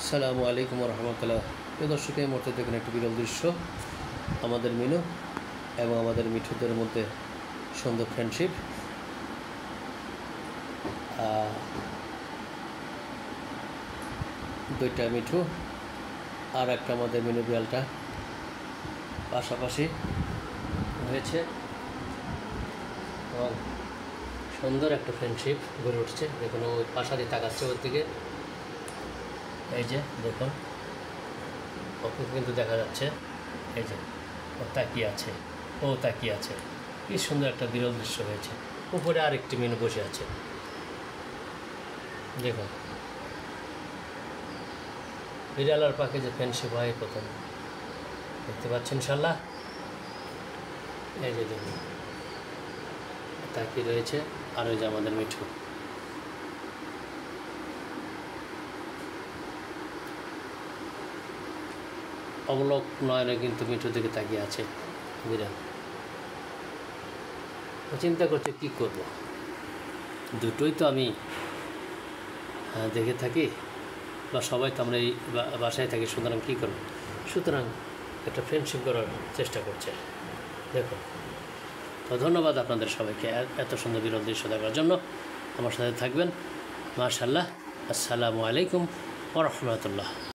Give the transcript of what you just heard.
আসসালামু আলাইকুম রহমতুল্লাহ। প্রিয় দর্শক, এই মুহূর্তে দেখুন একটি বিরল দৃশ্য। আমাদের মিনু এবং আমাদের মিঠুদের মধ্যে সুন্দর ফ্রেন্ডশিপ। দুইটা মিঠু আর একটা আমাদের মিনু বিড়ালটা পাশাপাশি হয়েছে এবং সুন্দর একটা ফ্রেন্ডশিপ গড়ে উঠছে। দেখুন ওই পাশা দিয়ে তাকাচ্ছে ওর দিকে, এই যে দেখুন ওকে কিন্তু দেখা যাচ্ছে, এই যে ও তাকিয়ে আছে, ও তাকিয়ে আছে। কি সুন্দর একটা বিরল দৃশ্য হয়েছে। উপরে আরেকটি মিনু বসে আছে, দেখুন বিড়াল আর পাখি যে ফ্রেন্ডশিপ হয় প্রথম দেখতে পাচ্ছেন ইনশাল্লাহ। এই যে দেখুন তাকিয়ে রয়েছে, আর ওই যে আমাদের মিঠু। অবলোক নয়নে কিন্তু মিঠুর দিকে তাকিয়ে আছে বিড়াল। চিন্তা করছে কি করব, দুটোই তো আমি দেখে থাকি বা সবাই তো আমরা এই বাসায় থাকি, সুতরাং কী করব, সুতরাং একটা ফ্রেন্ডশিপ করার চেষ্টা করছে। দেখুন, তো ধন্যবাদ আপনাদের সবাইকে এত সুন্দর বিরল দৃশ্য দেখার জন্য। আমার সাথে থাকবেন, মাশাআল্লাহ। আসসালামু আলাইকুম ওয়া রাহমাতুল্লাহ।